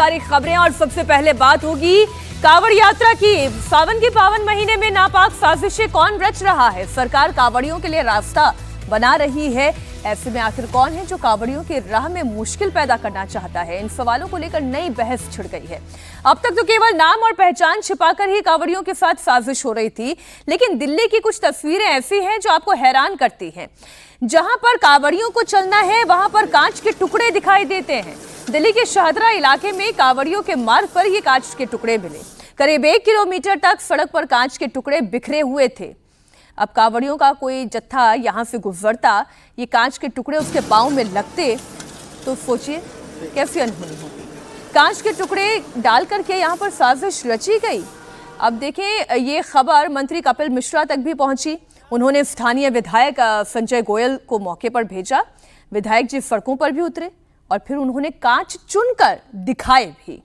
सारी खबरें और सबसे पहले बात होगी कांवड़ यात्रा की। सावन के पावन महीने में नापाक साजिशें कौन रच रहा है? सरकार कांवड़ियों के लिए रास्ता बना रही है। ऐसे में आखिर कौन है जो कांवड़ियों की राह में मुश्किल पैदा करना चाहता है? इन सवालों को लेकर नई बहस छिड़ गई है। अब तक तो केवल नाम और पहचान छिपाकर ही कांवड़ियों के साथ साजिश हो रही थी, लेकिन दिल्ली की कुछ तस्वीरें ऐसी हैं जो आपको हैरान करती हैं। जहां पर कांवड़ियों को चलना है वहां पर कांच के टुकड़े दिखाई देते हैं। दिल्ली के शाहदरा इलाके में कांवड़ियों के मार्ग पर ये कांच के टुकड़े मिले। करीब 1 किलोमीटर तक सड़क पर कांच के टुकड़े बिखरे हुए थे। अब कांवड़ियों का कोई जत्था यहां से गुजरता, ये कांच के टुकड़े उसके पांव में लगते तो सोचिए कैसी अनहोनी होगी। कांच के टुकड़े डाल करके यहां पर साजिश रची गई। अब देखें, ये खबर मंत्री कपिल मिश्रा तक भी पहुंची। उन्होंने स्थानीय विधायक संजय गोयल को मौके पर भेजा। विधायक जी सड़कों पर भी उतरे और फिर उन्होंने कांच चुनकर दिखाए भी।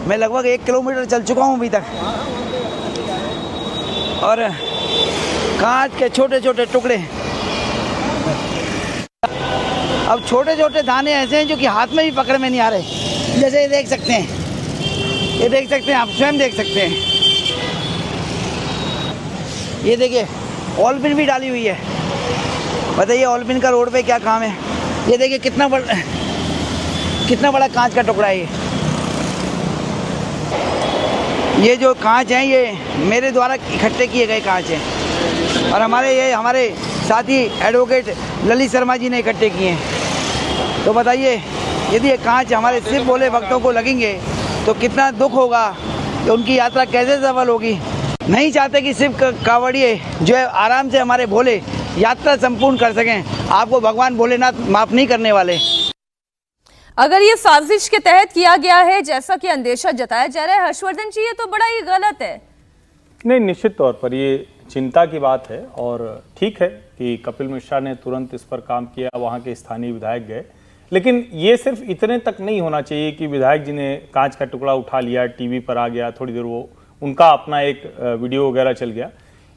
मैं लगभग 1 किलोमीटर चल चुका हूं अभी तक और कांच के छोटे छोटे टुकड़े। अब छोटे छोटे दाने ऐसे हैं जो कि हाथ में भी पकड़ में नहीं आ रहे। जैसे ये देख सकते हैं, ये देख सकते हैं, आप स्वयं देख सकते हैं। ये देखिए ऑलपिन भी डाली हुई है। बताइए ऑलपिन का रोड पे क्या काम है? ये देखिए कितना बड़ा कांच का टुकड़ा है। ये जो कांच हैं ये मेरे द्वारा इकट्ठे किए गए कांच हैं और हमारे साथी एडवोकेट ललित शर्मा जी ने इकट्ठे किए हैं। तो बताइए यदि ये कांच हमारे शिव भोले भक्तों को लगेंगे तो कितना दुख होगा, कि उनकी यात्रा कैसे सफल होगी। नहीं चाहते कि शिव कांवड़िए जो है आराम से हमारे भोले यात्रा संपूर्ण कर सकें। आपको भगवान भोलेनाथ माफ़ नहीं करने वाले। अगर ये साजिश के तहत किया गया है जैसा कि अंदेशा जताया जा रहा है, हर्षवर्धन जी, ये तो बड़ा ही गलत है। नहीं, निश्चित तौर पर ये चिंता की बात है और ठीक है कि कपिल मिश्रा ने तुरंत इस पर काम किया, वहाँ के स्थानीय विधायक गए। लेकिन ये सिर्फ इतने तक नहीं होना चाहिए कि विधायक जी ने कांच का टुकड़ा उठा लिया, टीवी पर आ गया, थोड़ी देर वो उनका अपना एक वीडियो वगैरह चल गया।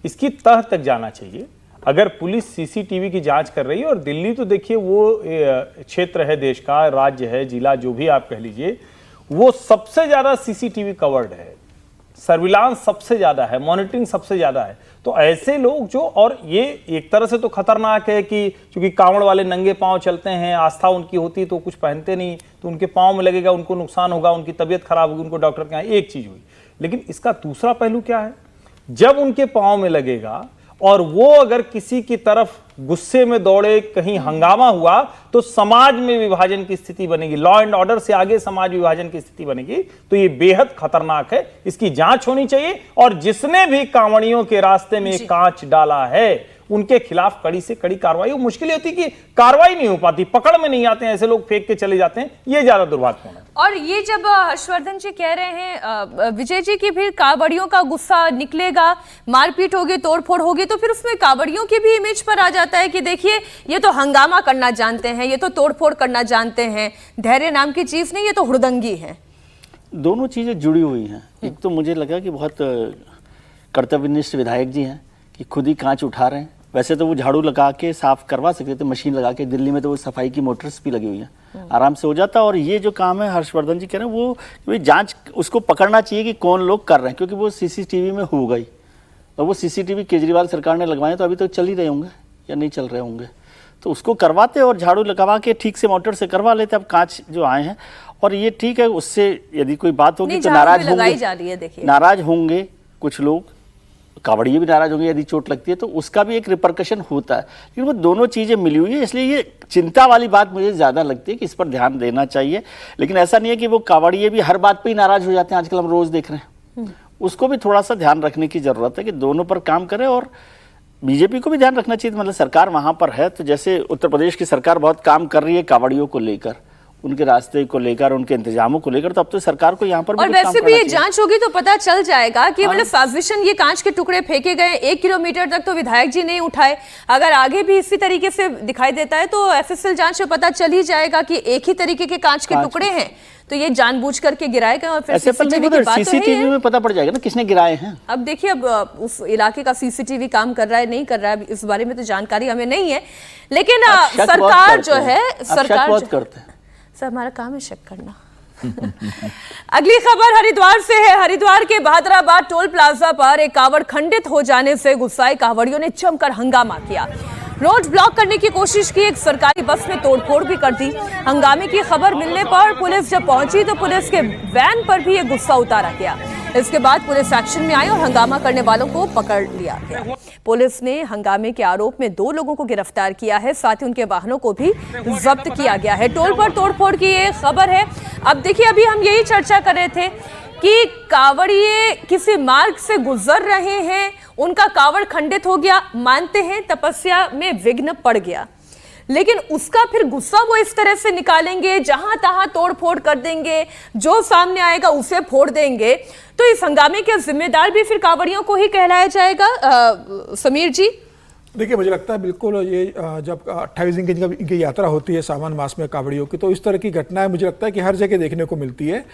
इसकी तह तक जाना चाहिए। अगर पुलिस सीसीटीवी की जांच कर रही है, और दिल्ली तो देखिए वो क्षेत्र है देश का, राज्य है, जिला, जो भी आप कह लीजिए, वो सबसे ज्यादा सीसीटीवी कवर्ड है, सर्विलांस सबसे ज्यादा है, मॉनिटरिंग सबसे ज्यादा है। तो ऐसे लोग जो, और ये एक तरह से तो खतरनाक है कि क्योंकि कांवड़ वाले नंगे पांव चलते हैं, आस्था उनकी होती तो कुछ पहनते नहीं, तो उनके पांव में लगेगा, उनको नुकसान होगा, उनकी तबीयत खराब होगी, उनको डॉक्टर के यहाँ, एक चीज हुई। लेकिन इसका दूसरा पहलू क्या है? जब उनके पांव में लगेगा और वो अगर किसी की तरफ गुस्से में दौड़े, कहीं हंगामा हुआ, तो समाज में विभाजन की स्थिति बनेगी। लॉ एंड ऑर्डर से आगे समाज विभाजन की स्थिति बनेगी। तो ये बेहद खतरनाक है, इसकी जांच होनी चाहिए। और जिसने भी कांवड़ियों के रास्ते में कांच डाला है उनके खिलाफ कड़ी से कड़ी कार्रवाई। मुश्किल होती कि कार्रवाई नहीं हो पाती, पकड़ में नहीं आते हैं, ऐसे लोग फेंक के चले जाते हैं, ये ज्यादा दुर्भाग्यपूर्ण है। और ये जब हर्षवर्धन जी कह रहे हैं विजय जी की फिर कांवड़ियों का गुस्सा निकलेगा, मारपीट होगी, तोड़फोड़ होगी, तो फिर उसमें कांवड़ियों की भी इमेज पर आ जाता है कि देखिए ये तो हंगामा करना जानते हैं, ये तो तोड़फोड़ करना जानते हैं, धैर्य नाम की चीज नहीं, ये तो हुड़दंगी है। दोनों चीजें जुड़ी हुई हैं। एक तो मुझे लगा कि बहुत कर्तव्यनिष्ठ विधायक जी हैं कि खुद ही कांच उठा रहे हैं। वैसे तो वो झाड़ू लगा के साफ करवा सकते थे, मशीन लगा के। दिल्ली में तो वो सफाई की मोटर्स भी लगी हुई हैं, आराम से हो जाता। और ये जो काम है हर्षवर्धन जी कह रहे हैं, वो जांच उसको पकड़ना चाहिए कि कौन लोग कर रहे हैं, क्योंकि वो सीसीटीवी में हो गई। और वो सीसीटीवी केजरीवाल सरकार ने लगवाए तो अभी तो चल ही रहे होंगे या नहीं चल रहे होंगे, तो उसको करवाते और झाड़ू लगवा के ठीक से मोटर से करवा लेते। अब कांच जो आए हैं, और ये ठीक है, उससे यदि कोई बात होगी तो नाराज होंगे कुछ लोग, कांवड़िए भी नाराज होंगे यदि चोट लगती है, तो उसका भी एक रिपरकशन होता है। लेकिन वो दोनों चीज़ें मिली हुई है, इसलिए ये चिंता वाली बात मुझे ज़्यादा लगती है कि इस पर ध्यान देना चाहिए। लेकिन ऐसा नहीं है कि वो कांवड़िए भी हर बात पे ही नाराज हो जाते हैं, आजकल हम रोज़ देख रहे हैं। उसको भी थोड़ा सा ध्यान रखने की ज़रूरत है कि दोनों पर काम करें। और बीजेपी को भी ध्यान रखना चाहिए, मतलब सरकार वहाँ पर है, तो जैसे उत्तर प्रदेश की सरकार बहुत काम कर रही है कांवड़ियों को लेकर, उनके रास्ते को लेकर, उनके इंतजामों को लेकर, तो अब तो सरकार को यहाँ पर भी और कुछ काम वैसे भी करना ये चाहिए। जांच होगी तो पता चल जाएगा कि मतलब साजिशन, ये कांच के टुकड़े फेंके गए 1 किलोमीटर तक तो विधायक जी नहीं उठाए। अगर आगे भी इसी तरीके से दिखाई देता है तो एफएसएल जांच में पता चल ही जाएगा कि एक ही तरीके के कांच के टुकड़े हैं, तो ये जानबूझ करके गिराए गए। और फिर सीसीटीवी की बात तो है सीसीटीवी में पता पड़ जाएगा ना किसने गिराए हैं। अब देखिए, अब उस इलाके का सीसीटीवी काम कर रहा है नहीं कर रहा है इस बारे में तो जानकारी हमें नहीं है, लेकिन सरकार जो है, सरकार बहुत करते हैं सर, हमारा काम है शक करना। अगली खबर हरिद्वार से है। हरिद्वार के बहादुराबाद टोल प्लाजा पर एक कावड़ खंडित हो जाने से गुस्साए कावड़ियों ने जमकर हंगामा किया, रोड ब्लॉक करने की कोशिश की, एक सरकारी बस में तोड़फोड़ भी कर दी। हंगामे की खबर मिलने पर पुलिस जब पहुंची तो पुलिस के वैन पर भी ये गुस्सा उतारा गया। इसके बाद पुलिस एक्शन में आई और हंगामा करने वालों को पकड़ लिया गया। पुलिस ने हंगामे के आरोप में 2 लोगों को गिरफ्तार किया है, साथ ही उनके वाहनों को भी जब्त किया गया है। टोल पर तोड़फोड़ की ये खबर है। अब देखिए, अभी हम यही चर्चा कर रहे थे कि कावड़िए किसी मार्ग से गुजर रहे हैं, उनका कावड़ खंडित हो गया, मानते हैं तपस्या में विघ्न पड़ गया, लेकिन उसका फिर गुस्सा वो इस तरह से निकालेंगे, जहां तहां तोड़ फोड़ कर देंगे, जो सामने आएगा उसे फोड़ देंगे, तो इस हंगामे के जिम्मेदार भी फिर कावड़ियों को ही कहलाया जाएगा। समीर जी, देखिए, मुझे लगता है बिल्कुल ये जब 28 दिन की जब इनकी यात्रा होती है सावन मास में कावड़ियों की, तो इस तरह की घटनाएं मुझे लगता है कि हर जगह देखने को मिलती है।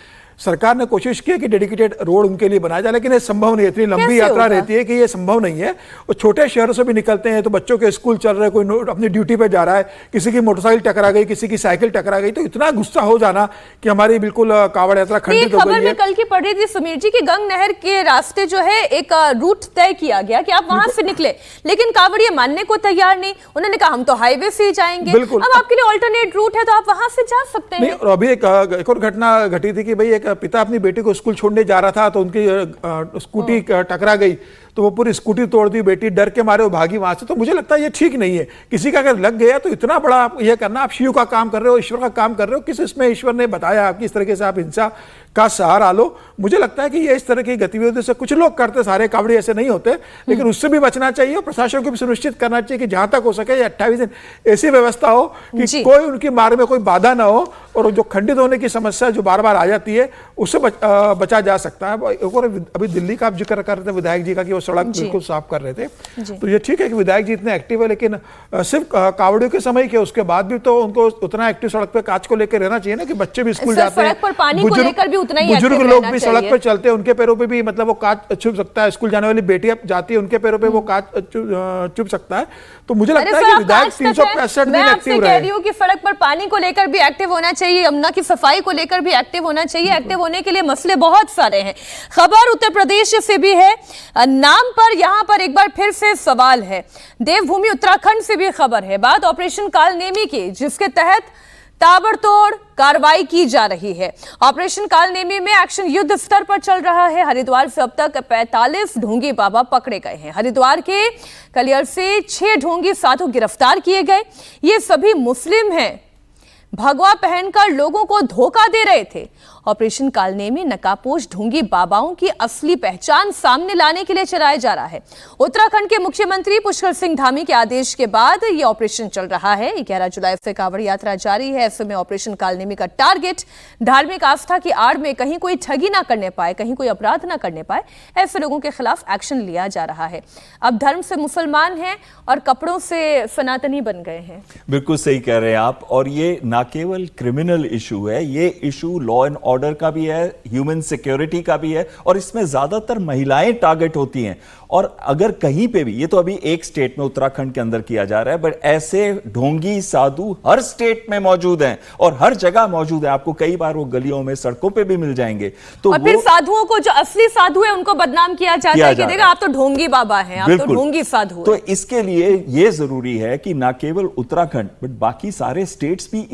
सरकार ने कोशिश की है कि डेडिकेटेड रोड उनके लिए बनाया जाए, लेकिन ये संभव नहीं है। इतनी लंबी यात्रा रहती है कि ये संभव नहीं है। और छोटे शहरों से भी निकलते हैं तो बच्चों के स्कूल चल रहे, कोई अपनी ड्यूटी पे जा रहा है, किसी की मोटरसाइकिल टकरा गई, किसी की साइकिल टकरा गई, तो इतना गुस्सा हो जाना कि हमारी बिल्कुल कावड़ यात्रा खंडित हो खबर गई है। में कल की पढ़ रही थी समीर जी की गंग नहर के रास्ते जो है एक रूट तय किया गया कि आप वहां से निकले, लेकिन कावड़िए मानने को तैयार नहीं। उन्होंने कहा हम तो हाईवे से ही जाएंगे। बिल्कुल। अब आपके लिए ऑल्टरनेट रूट है तो आप वहां से जा सकते नहीं, हैं। और अभी एक और घटना घटी थी कि भाई एक पिता अपनी बेटी को स्कूल छोड़ने जा रहा था तो उनकी स्कूटी टकरा गई, तो वो पूरी स्कूटी तोड़ दी, बेटी डर के मारे वो भागी वहां से। तो मुझे लगता है ये ठीक नहीं है। किसी का अगर लग गया तो इतना बड़ा आप ये करना, आप शिव का काम कर रहे हो, ईश्वर का काम कर रहे हो, किस इसमें ईश्वर ने बताया आपकी इस तरीके से आप हिंसा का सहारा लो। मुझे लगता है कि ये इस तरह की गतिविधियों से कुछ लोग करते, सारे कावड़ी ऐसे नहीं होते, लेकिन उससे भी बचना चाहिए और प्रशासन को भी सुनिश्चित करना चाहिए कि जहां तक हो सके 28 दिन ऐसी व्यवस्था हो कि कोई उनकी मार्ग में कोई बाधा ना हो, और जो खंडित होने की समस्या जो बार बार आ जाती है उससे बचा जा सकता है। और अभी दिल्ली का आप जिक्र कर रहे थे विधायक जी का कि वो सड़क बिल्कुल साफ कर रहे थे, तो ये ठीक है कि विधायक जी इतने एक्टिव है, लेकिन सिर्फ कावड़ियों के समय के उसके बाद भी तो उनको उतना एक्टिव सड़क पे कांच को लेकर रहना चाहिए ना, कि बच्चे भी स्कूल जाते हैं, बुजुर्ग लोग भी सड़क पर चलते हैं, उनके पैरों पे भी मतलब वो कांच छुप सकता है, स्कूल जाने वाली बेटी जाती है उनके पैरों पे वो कांच छुप सकता है। तो मुझे लगता है कि विधायक 365 दिन एक्टिव रहे। कह रही हूं कि सड़क पर पानी को लेकर भी एक्टिव होना चाहिए, यमुना की सफाई को लेकर भी एक्टिव होना चाहिए। एक्टिव होने के लिए मसले बहुत सारे हैं। खबर उत्तर प्रदेश से भी है, नाम पर यहां पर एक बार फिर से सवाल है। देवभूमि उत्तराखंड से भी खबर है, बात ऑपरेशन कालनेमी की, जिसके तहत ताबड़तोड़ कार्रवाई की जा रही है। ऑपरेशन कालनेमी में एक्शन युद्ध स्तर पर चल रहा है। हरिद्वार से अब तक 45 ढोंगी बाबा पकड़े गए हैं। हरिद्वार के कलियर से 6 ढोंगी साधु गिरफ्तार किए गए। ये सभी मुस्लिम हैं, भगवा पहनकर लोगों को धोखा दे रहे थे। ऑपरेशन कालनेमी नकाबपोश ढोंगी बाबाओं की असली पहचान सामने लाने के लिए चलाया जा रहा है। उत्तराखंड के मुख्यमंत्री पुष्कर सिंह धामी के आदेश के बाद यह ऑपरेशन चल रहा है। 11 जुलाई से कांवड़ यात्रा जारी है। ऐसे में ऑपरेशन कालनेमी का टारगेट धार्मिक आस्था की आड़ में कहीं कोई ठगी ना करने पाए, कहीं कोई अपराध ना करने पाए, ऐसे लोगों के खिलाफ एक्शन लिया जा रहा है। अब धर्म से मुसलमान हैं और कपड़ों से सनातनी बन गए हैं। बिल्कुल सही कह रहे हैं आप। और ये ना केवल क्रिमिनल इशू है, ये इशू लॉ एंड ऑर्डर का भी है, ह्यूमन सिक्योरिटी का भी है, और इसमें ज्यादातर महिलाएं टारगेट होती हैं। और अगर कहीं पे भी, ये तो अभी एक स्टेट में उत्तराखंड के अंदर किया जा रहा है, बट ऐसे ढोंगी साधु हर स्टेट में मौजूद हैं और हर जगह मौजूद है। आपको कई बार वो गलियों में, सड़कों पे भी मिल जाएंगे। तो और फिर साधुओं को, जो असली साधु है, उनको बदनाम किया जाता है कि देखा आप तो ढोंगी बाबा हैं, आप तो ढोंगी साधु हैं। तो इसके लिए ये जरूरी है कि ना केवल उत्तराखंड बट बाकी सारे स्टेट्स भी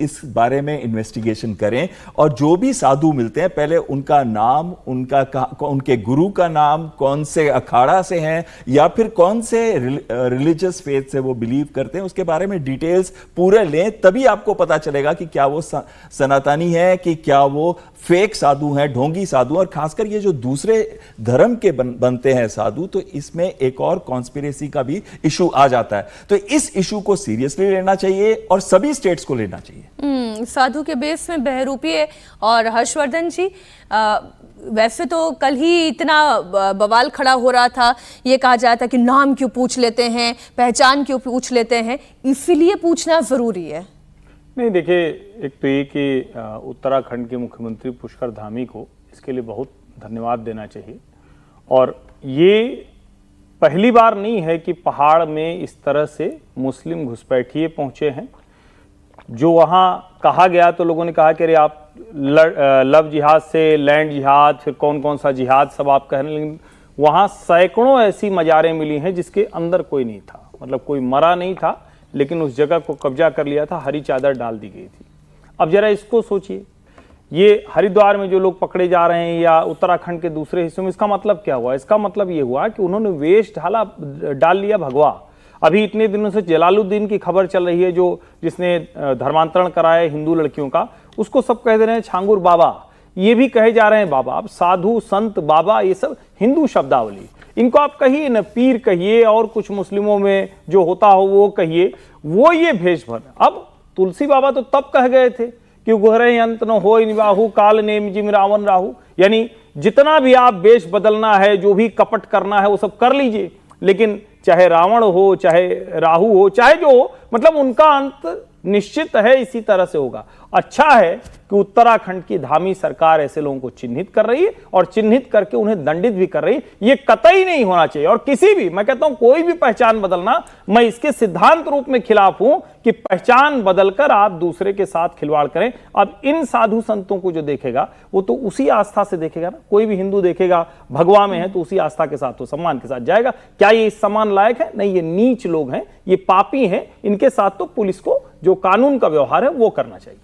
इस बारे में इन्वेस्टिगेशन करें, और जो भी साधु मिलते हैं पहले उनका नाम, उनके गुरु का नाम, कौन कौन से अखाड़ा से हैं या फिर कौन से रिलीजियस फेथ से वो बिलीव करते हैं, उसके बारे में डिटेल्स पूरे लें, तभी आपको पता चलेगा कि क्या वो सनातनी है कि क्या वो फेक साधु हैं, ढोंगी साधु। और खासकर ये जो दूसरे धर्म के बनते हैं साधु, तो इसमें एक और कॉन्स्पिरेसी का भी इशू आ जाता है। तो इस इशू को सीरियसली लेना चाहिए और सभी स्टेट्स को लेना चाहिए। साधु के बेस में बहरूपीय और हर्षवर्धन जी, वैसे तो कल ही इतना बवाल खड़ा हो रहा था, ये कहा जाता था कि नाम क्यों पूछ लेते हैं, पहचान क्यों पूछ लेते हैं, इसीलिए पूछना जरूरी है। नहीं, देखिए, एक तो ये कि उत्तराखंड के मुख्यमंत्री पुष्कर धामी को इसके लिए बहुत धन्यवाद देना चाहिए। और ये पहली बार नहीं है कि पहाड़ में इस तरह से मुस्लिम घुसपैठिए पहुंचे हैं। जो वहाँ कहा गया तो लोगों ने कहा कि अरे आप लव जिहाद से लैंड जिहाद, फिर कौन कौन सा जिहाद सब आप कह रहे हैं, लेकिन वहाँ सैकड़ों ऐसी मज़ारें मिली हैं जिसके अंदर कोई नहीं था, मतलब कोई मरा नहीं था, लेकिन उस जगह को कब्जा कर लिया था, हरी चादर डाल दी गई थी। अब जरा इसको सोचिए, ये हरिद्वार में जो लोग पकड़े जा रहे हैं या उत्तराखंड के दूसरे हिस्सों में, इसका मतलब क्या हुआ? इसका मतलब ये हुआ कि उन्होंने वेश डाल लिया भगवा। अभी इतने दिनों से जलालुद्दीन की खबर चल रही है, जो जिसने धर्मांतरण कराया हिंदू लड़कियों का, उसको सब कह दे रहे हैं छांगुर बाबा, ये भी कहे जा रहे हैं बाबा। अब साधु संत बाबा ये सब हिंदू शब्दावली, इनको आप कहिए न पीर कहिए, और कुछ मुस्लिमों में जो होता हो वो कहिए, वो ये भेष भर। अब तुलसी बाबा तो तब कह गए थे कि उघरे अंत न हो निवाहु काल नेम जिम रावण राहु, यानी जितना भी आप वेश बदलना है, जो भी कपट करना है वो सब कर लीजिए, लेकिन चाहे रावण हो, चाहे राहु हो, चाहे जो हो, मतलब उनका अंत निश्चित है, इसी तरह से होगा। अच्छा है कि उत्तराखंड की धामी सरकार ऐसे लोगों को चिन्हित कर रही है और चिन्हित करके उन्हें दंडित भी कर रही है। ये कतई नहीं होना चाहिए। और किसी भी, मैं कहता हूं कोई भी पहचान बदलना, मैं इसके सिद्धांत रूप में खिलाफ हूं कि पहचान बदलकर आप दूसरे के साथ खिलवाड़ करें। अब इन साधु संतों को जो देखेगा वो तो उसी आस्था से देखेगा ना। कोई भी हिंदू देखेगा भगवा में है तो उसी आस्था के साथ, तो सम्मान के साथ जाएगा। क्या ये इस सम्मान लायक है? नहीं, ये नीच लोग हैं, ये पापी हैं। इनके साथ तो पुलिस को जो कानून का व्यवहार है वो करना चाहिए।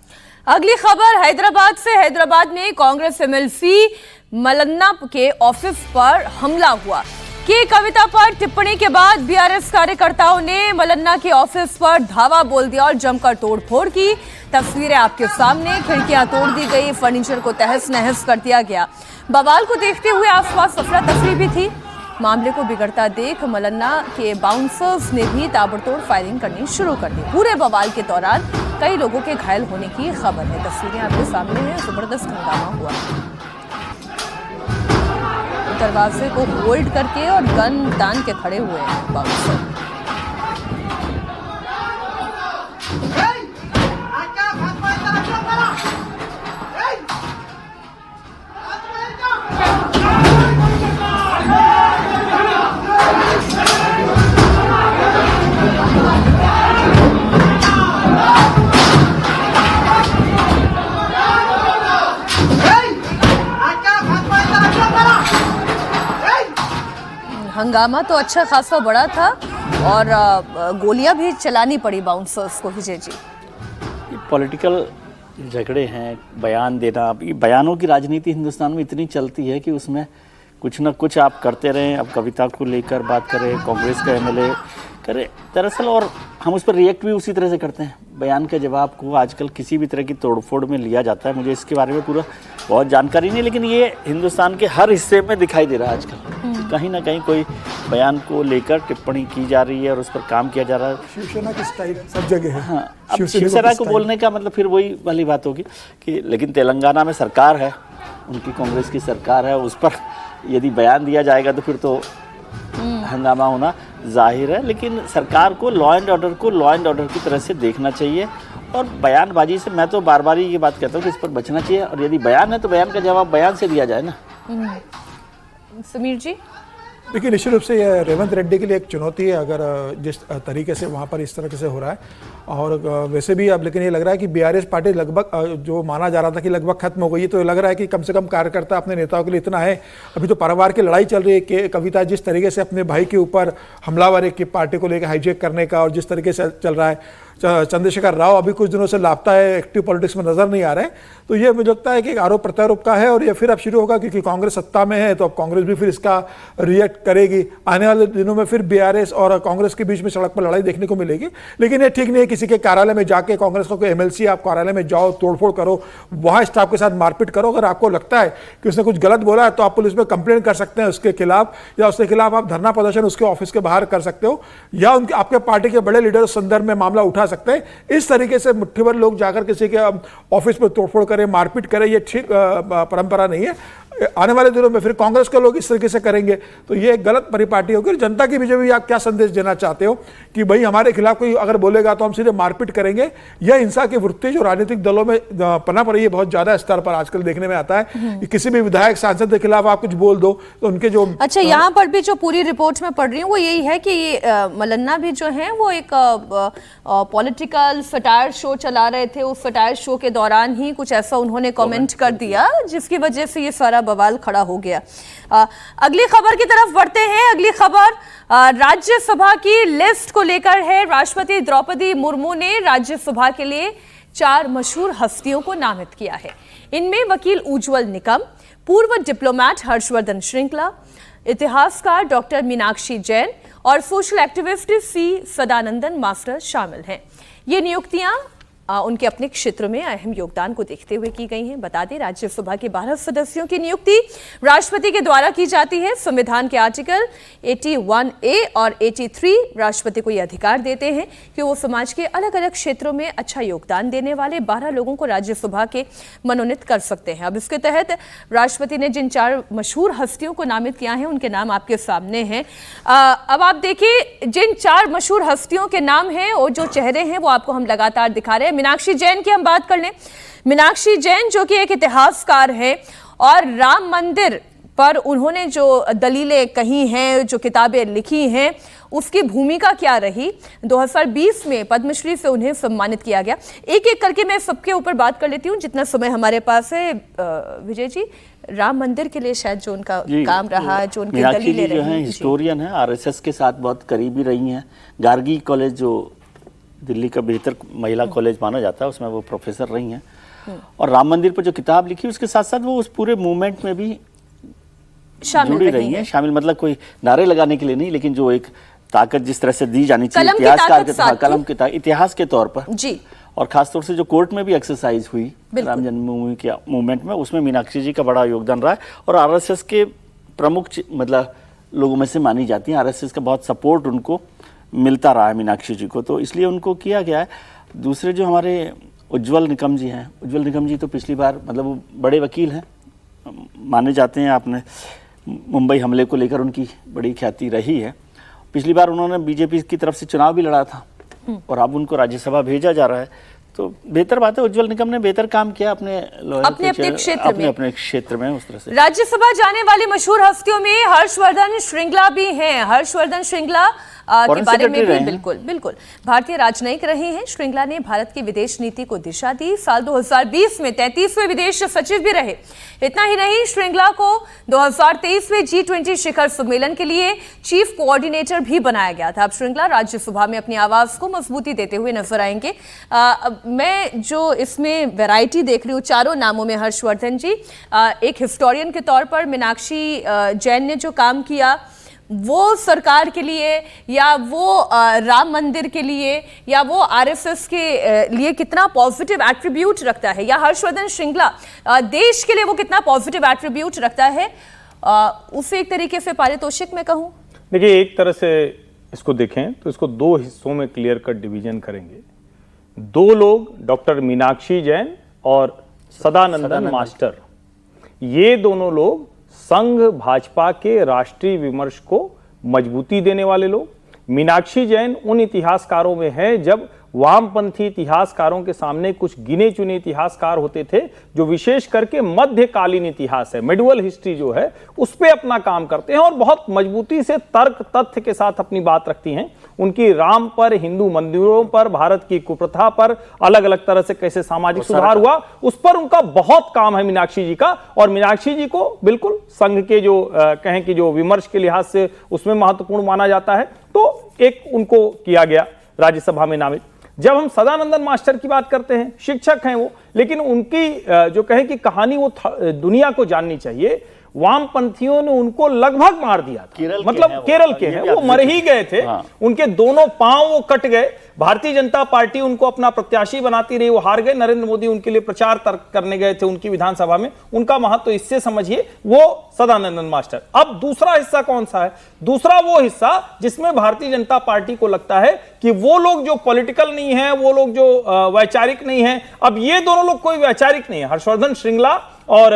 अगली खबर हैदराबाद से। हैदराबाद में कांग्रेस एमएलसी मलन्ना के ऑफिस पर हमला हुआ कि कविता पर टिप्पणी के बाद बीआरएस कार्यकर्ताओं ने मलन्ना के ऑफिस पर धावा बोल दिया और जमकर तोड़फोड़ की। तस्वीरें आपके सामने, खिड़कियां तोड़ दी गई, फर्नीचर को तहस नहस कर दिया गया। बवाल को देखते हुए आसपास अफरा तफरी भी थी। मामले को बिगड़ता देख मलन्ना के बाउंसर्स ने भी ताबड़तोड़ फायरिंग करनी शुरू कर दी। पूरे बवाल के दौरान कई लोगों के घायल होने की खबर है। तस्वीरें आपके सामने हैं। जबरदस्त हंगामा हुआ। दरवाजे को होल्ड करके और गन तान के खड़े हुए हैं बाउंसर। हंगामा तो अच्छा खासा बड़ा था और गोलियां भी चलानी पड़ी बाउंसर्स को। विजय जी, पॉलिटिकल झगड़े हैं, बयान देना, अब ये बयानों की राजनीति हिंदुस्तान में इतनी चलती है कि उसमें कुछ ना कुछ आप करते रहें। अब कविता को लेकर बात करें, कांग्रेस का एमएलए करे दरअसल, और हम उस पर रिएक्ट भी उसी तरह से करते हैं। बयान के जवाब को आजकल किसी भी तरह की तोड़फोड़ में लिया जाता है। मुझे इसके बारे में पूरा बहुत जानकारी नहीं, लेकिन ये हिंदुस्तान के हर हिस्से में दिखाई दे रहा है आजकल। कहीं ना कहीं कोई बयान को लेकर टिप्पणी की जा रही है और उस पर काम किया जा रहा है। शिवसेना की स्टाइल सब जगह है। हाँ, अब शिवसेना को बोलने का मतलब फिर वही वाली बात होगी कि लेकिन तेलंगाना में सरकार है, उनकी कांग्रेस की सरकार है, उस पर यदि बयान दिया जाएगा तो फिर तो हंगामा होना जाहिर है। लेकिन सरकार को लॉ एंड ऑर्डर की तरह से देखना चाहिए और बयानबाजी से मैं तो बार बार ये बात कहता हूँ कि इस पर बचना चाहिए। और यदि बयान है तो बयान का जवाब बयान से दिया जाए ना। समीर जी, देखिए, निश्चित रूप से ये रेवंत रेड्डी के लिए एक चुनौती है अगर जिस तरीके से वहाँ पर इस तरह से हो रहा है। और वैसे भी अब लेकिन ये लग रहा है कि बीआरएस पार्टी लगभग जो माना जा रहा था कि लगभग खत्म हो गई है, तो लग रहा है कि कम से कम कार्यकर्ता अपने नेताओं के लिए इतना है। अभी तो परिवार की लड़ाई चल रही है कि कविता जिस तरीके से अपने भाई के ऊपर हमलावर है कि पार्टी को लेकर हाईजैक करने का, और जिस तरीके से चल रहा है, चंद्रशेखर राव अभी कुछ दिनों से लापता है, एक्टिव पॉलिटिक्स में नजर नहीं आ रहे हैं। तो ये मुझे लगता है कि एक आरोप प्रत्यारोप का है और ये फिर अब शुरू होगा, क्योंकि कांग्रेस सत्ता में है तो अब कांग्रेस भी फिर इसका रिएक्ट करेगी। आने वाले दिनों में फिर बीआरएस और कांग्रेस के बीच में सड़क पर लड़ाई देखने को मिलेगी। लेकिन ये ठीक नहीं है किसी के कार्यालय में जाके, कांग्रेस का कोई एमएलसी आप कार्यालय में जाओ, तोड़फोड़ करो, वहां स्टाफ के साथ मारपीट करो। अगर आपको लगता है कि उसने कुछ गलत बोला है तो आप पुलिस में कंप्लेंट कर सकते हैं उसके खिलाफ, या उसके खिलाफ आप धरना प्रदर्शन उसके ऑफिस के बाहर कर सकते हो, या उनके आपके पार्टी के बड़े लीडर उस संदर्भ में मामला उठा सकते हैं। इस तरीके से मुट्ठी भर लोग जाकर किसी के ऑफिस में तोड़फोड़ करें, मारपीट करें, ये ठीक परंपरा नहीं है। आने वाले दिनों में फिर कांग्रेस के लोग इस तरीके से करेंगे तो ये एक गलत परिपाटी होगी। जनता के बीच में आप क्या संदेश देना चाहते हो कि भाई हमारे खिलाफ कोई अगर बोलेगा तो हम सीधे मारपीट करेंगे? यह हिंसा की वृत्ति जो राजनीतिक दलों में पनप रही है बहुत ज्यादा स्तर पर आजकल देखने में आता है कि किसी भी विधायक सांसद के खिलाफ आप कुछ बोल दो तो उनके जो अच्छा, यहाँ पर भी जो पूरी रिपोर्ट में पढ़ रही हूँ वो यही है कि मल्लन्ना भी जो है वो एक पॉलिटिकल सटायर शो चला रहे थे। उस सटायर शो के दौरान ही कुछ ऐसा उन्होंने कमेंट कर दिया जिसकी वजह से ये सारा बवाल खड़ा हो गया। अगली खबर की तरफ बढ़ते हैं। अगली खबर राज्यसभा की लिस्ट को लेकर है। राष्ट्रपति द्रौपदी मुर्मू ने राज्यसभा के लिए 4 मशहूर हस्तियों को नामित किया है। इनमें वकील उज्ज्वल निकम, पूर्व डिप्लोमैट हर्षवर्धन श्रृंगला, इतिहासकार डॉक्टर मीनाक्षी जैन और सोशल एक्टिविस्ट सी सदानंदन मास्टर शामिल हैं। ये नियुक्तियां उनके अपने क्षेत्र में अहम योगदान को देखते हुए की गई हैं। बता दें, राज्यसभा के 12 सदस्यों की नियुक्ति राष्ट्रपति के द्वारा की जाती है। संविधान के आर्टिकल 81A और 83 राष्ट्रपति को यह अधिकार देते हैं कि वो समाज के अलग अलग क्षेत्रों में अच्छा योगदान देने वाले 12 लोगों को राज्यसभा के मनोनीत कर सकते हैं। अब इसके तहत राष्ट्रपति ने जिन 4 मशहूर हस्तियों को नामित किया है उनके नाम आपके सामने हैं। अब आप देखिए, जिन 4 मशहूर हस्तियों के नाम हैं और जो चेहरे हैं वो आपको हम लगातार दिखा रहे हैं। मीनाक्षी जैन की हम बात कर लें। मीनाक्षी जैन जो कि एक इतिहासकार है और राम मंदिर पर उन्होंने जो दलीलें कही हैं, जो किताबें लिखी हैं, उसकी भूमिका क्या रही। 2020 में पद्मश्री से उन्हें सम्मानित किया गया। एक एक करके मैं सबके ऊपर बात कर लेती हूँ जितना समय हमारे पास है। विजय जी, राम मंदिर के लिए शायद जो उनका काम रहा, जो उनकी दलीलें रही, जो है हिस्टोरियन है, आरएसएस के साथ बहुत करीबी रही हैं। गार्गी कॉलेज जो दिल्ली का बेहतर महिला कॉलेज माना जाता है उसमें वो प्रोफेसर रही हैं। और राम मंदिर पर जो किताब लिखी उसके साथ साथ वो उस पूरे मूवमेंट में भी जुड़ी रही हैं। शामिल मतलब कोई नारे लगाने के लिए नहीं, लेकिन जो एक ताकत जिस तरह से दी जानी चाहिए इतिहासकार के कलम के इतिहास के तौर पर जी, और खासतौर से जो कोर्ट में भी एक्सरसाइज हुई राम जन्मभूमि के मूवमेंट में, उसमें मीनाक्षी जी का बड़ा योगदान रहा है। और आरएसएस के प्रमुख मतलब लोगों में से मानी जाती हैं। आरएसएस का बहुत सपोर्ट उनको मिलता रहा है मीनाक्षी जी को, तो इसलिए उनको किया गया है। दूसरे जो हमारे उज्ज्वल निकम जी हैं, उज्ज्वल निकम जी तो पिछली बार मतलब वो बड़े वकील हैं, माने जाते हैं। आपने मुंबई हमले को लेकर उनकी बड़ी ख्याति रही है। पिछली बार उन्होंने बीजेपी की तरफ से चुनाव भी लड़ा था और अब उनको राज्यसभा भेजा जा रहा है, तो बेहतर बात है। उज्ज्वल निकम ने बेहतर काम किया अपने क्षेत्र में। उस तरह से राज्यसभा जाने वाली मशहूर हस्तियों में हर्षवर्धन श्रृंगला भी हैं। हर्षवर्धन श्रृंगला के बारे में भी बिल्कुल भारतीय राजनयिक रहे हैं। श्रृंगला ने भारत की विदेश नीति को दिशा दी। साल 2020 में 33वें विदेश सचिव भी रहे। इतना ही नहीं, श्रृंगला को 2023 में G20 शिखर सम्मेलन के लिए चीफ कोऑर्डिनेटर भी बनाया गया था। अब श्रृंगला राज्यसभा में अपनी आवाज को मजबूती देते हुए नजर आएंगे। मैं जो इसमें वैरायटी देख रही हूँ चारों नामों में, हर्षवर्धन जी एक हिस्टोरियन के तौर पर, मीनाक्षी जैन ने जो काम किया वो सरकार के लिए या वो राम मंदिर के लिए या वो आरएसएस के लिए कितना पॉजिटिव एट्रीब्यूट रखता है, या हर्षवर्धन श्रृंगला देश के लिए वो कितना पॉजिटिव एट्रीब्यूट रखता है, उसे एक तरीके से पारितोषिक में कहूं। देखिए, एक तरह से इसको देखें तो इसको 2 हिस्सों में क्लियर कट डिवीजन करेंगे। 2 लोग, डॉक्टर मीनाक्षी जैन और सदानंदन मास्टर, ये दोनों लोग संघ भाजपा के राष्ट्रीय विमर्श को मजबूती देने वाले लोग। मीनाक्षी जैन उन इतिहासकारों में है जब वामपंथी इतिहासकारों के सामने कुछ गिने चुने इतिहासकार होते थे जो विशेष करके मध्यकालीन इतिहास है, मिडिवल हिस्ट्री जो है, उस पे अपना काम करते हैं और बहुत मजबूती से तर्क तथ्य के साथ अपनी बात रखती हैं। उनकी राम पर, हिंदू मंदिरों पर, भारत की कुप्रथा पर, अलग अलग तरह से कैसे सामाजिक सुधार हुआ, उस पर उनका बहुत काम है मीनाक्षी जी का। और मीनाक्षी जी को बिल्कुल संघ के जो कहें कि जो विमर्श के लिहाज से उसमें महत्वपूर्ण माना जाता है, तो एक उनको किया गया राज्यसभा में नामित। जब हम सदानंदन मास्टर की बात करते हैं, शिक्षक हैं वो, लेकिन उनकी जो कहें कि कहानी वो दुनिया को जाननी चाहिए। वामपंथियों ने उनको लगभग मार दिया था, मतलब केरल के हैं, वो मर ही गए थे। उनके दोनों पांव वो कट गए। भारतीय जनता पार्टी उनको अपना प्रत्याशी बनाती रही, वो हार गए। नरेंद्र मोदी उनके लिए प्रचार करने गए थे उनकी विधानसभा में। उनका महत्व तो इससे समझिए वो सदानंदन मास्टर। अब दूसरा हिस्सा कौन सा है? दूसरा वो हिस्सा जिसमें भारतीय जनता पार्टी को लगता है कि वो लोग जो पॉलिटिकल नहीं है, वो लोग जो वैचारिक नहीं है। अब ये दोनों लोग कोई वैचारिक नहीं है, हर्षवर्धन श्रृंगला और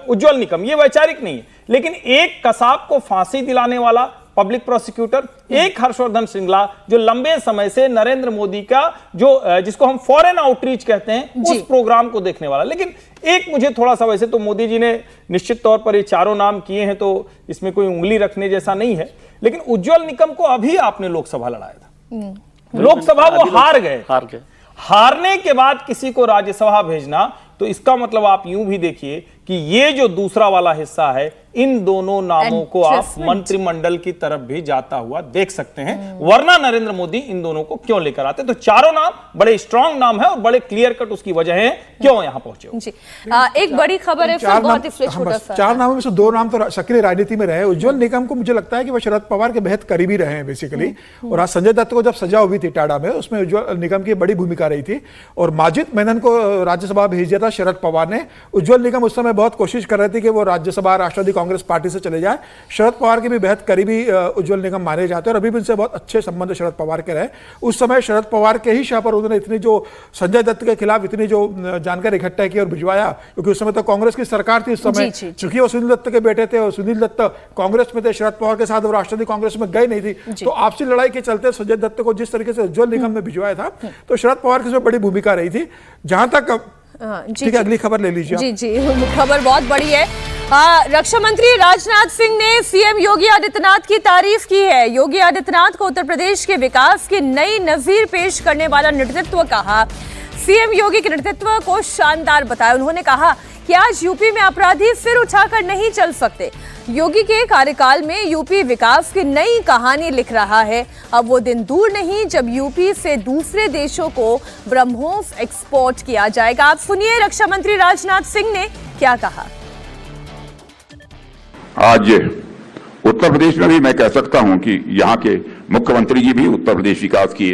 उज्जवल निकम, ये वैचारिक नहीं है। लेकिन एक कसाब को फांसी दिलाने वाला पब्लिक प्रोसिक्यूटर, एक हर्षवर्धन श्रृंगला जो लंबे समय से नरेंद्र मोदी का जो जिसको हम फॉरेन आउटरीच कहते हैं उस प्रोग्राम को देखने वाला। लेकिन एक मुझे थोड़ा सा, वैसे तो मोदी जी ने निश्चित तौर पर ये चारों नाम किए हैं तो इसमें कोई उंगली रखने जैसा नहीं है, लेकिन उज्जवल निकम को अभी आपने लोकसभा लड़ाया था, लोकसभा वो हार गए। हारने के बाद किसी को राज्यसभा भेजना, तो इसका मतलब आप यूं भी देखिए कि ये जो दूसरा वाला हिस्सा है, इन दोनों नामों को आप मंत्रिमंडल की तरफ भी जाता हुआ देख सकते हैं, वरना नरेंद्र मोदी इन दोनों को क्यों लेकर आते। तो चारों नाम बड़े स्ट्रांग नाम है और बड़े क्लियर कट उसकी वजह है क्यों यहां पहुंचे जी। एक बड़ी खबर है, बहुत ही छोटा सा, 4 नामों में से 2 नाम तो सक्रिय राजनीति में रहे। उज्जवल निकम को मुझे लगता है कि वो शरद पवार के बेहद करीबी रहे हैं बेसिकली। और आज संजय दत्त को जब सजा हुई थी टाडा में, उसमें उज्जवल निकम की बड़ी भूमिका रही थी। और माजिद मेनन को राज्यसभा भेज दिया था शरद पवार ने। उज्जवल निकम उस समय बहुत कोशिश कर रहे थे कि वो राज्यसभा राष्ट्रवादी कांग्रेस पार्टी से चले जाए। शरद पवार के भी बेहद करीबी उज्जवल निकम माने जाते हैं और अभी भी उनसे बहुत अच्छे संबंध शरद पवार के रहे। उस समय शरद पवार के ही शाह पर उन्होंने इतनी जो संजय दत्त के खिलाफ इतनी जो जानकारी इकट्ठा की और भिजवाया, क्योंकि उस समय तो कांग्रेस की सरकार थी। उस समय चूंकि वो सुनील दत्त के बेटे थे और सुनील दत्त कांग्रेस में थे, शरद पवार के साथ वो राष्ट्रवादी कांग्रेस में गए नहीं थी, तो आपसी लड़ाई के चलते संजय दत्त को जिस तरीके से उज्जवल निकम ने भिजवाया था, तो शरद पवार की उसमें बड़ी भूमिका रही थी। जहां तक ठीक है, अगली खबर ले लीजिए। जी जी, खबर बहुत बड़ी है। रक्षा मंत्री राजनाथ सिंह ने सीएम योगी आदित्यनाथ की तारीफ की है। योगी आदित्यनाथ को उत्तर प्रदेश के विकास की नई नजीर पेश करने वाला नेतृत्व कहा। सीएम योगी के नेतृत्व को शानदार बताया। उन्होंने कहा कि आज यूपी में अपराधी सिर उठाकर नहीं चल सकते। योगी के कार्यकाल में यूपी विकास की नई कहानी लिख रहा है। अब वो दिन दूर नहीं जब यूपी से दूसरे देशों को ब्रह्मोस एक्सपोर्ट किया जाएगा। आप सुनिए रक्षा मंत्री राजनाथ सिंह ने क्या कहा। आज उत्तर प्रदेश में भी मैं कह सकता हूं कि यहाँ के मुख्यमंत्री जी भी उत्तर प्रदेश विकास की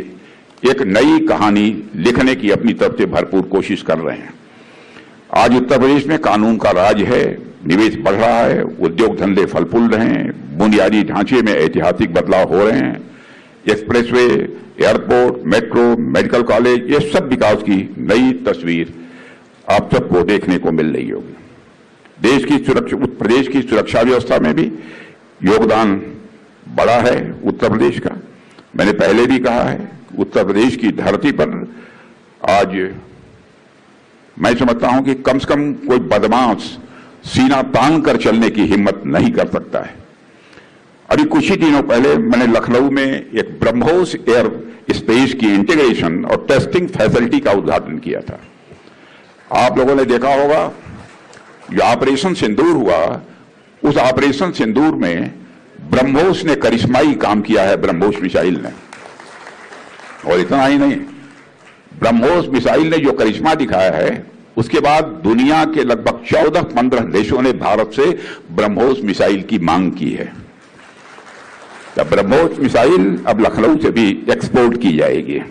एक नई कहानी लिखने की अपनी तरफ से भरपूर कोशिश कर रहे हैं। आज उत्तर प्रदेश में कानून का राज है, निवेश बढ़ रहा है, उद्योग धंधे फल फूल रहे हैं, बुनियादी ढांचे में ऐतिहासिक बदलाव हो रहे हैं, expressway, airport, metro, medical college, ये सब विकास की नई तस्वीर आप सबको देखने को मिल रही होगी। देश की सुरक्षा, उत्तर प्रदेश की सुरक्षा व्यवस्था में भी योगदान बड़ा है उत्तर प्रदेश का। मैंने पहले भी कहा है, उत्तर प्रदेश की धरती पर आज मैं समझता हूं कि कम से कम कोई बदमाश सीना तान कर चलने की हिम्मत नहीं कर सकता है। अभी कुछ ही दिनों पहले मैंने लखनऊ में एक ब्रह्मोस एयर स्पेस की इंटीग्रेशन और टेस्टिंग फैसिलिटी का उद्घाटन किया था। आप लोगों ने देखा होगा जो ऑपरेशन सिंदूर हुआ, उस ऑपरेशन सिंदूर में ब्रह्मोस ने करिश्माई काम किया है, ब्रह्मोस मिसाइल ने। और इतना ही नहीं, ब्रह्मोस मिसाइल ने जो करिश्मा दिखाया है, उसके बाद दुनिया के लगभग 14-15 देशों ने भारत से ब्रह्मोस मिसाइल की मांग की है। तब ब्रह्मोस मिसाइल अब लखनऊ से भी एक्सपोर्ट की जाएगी।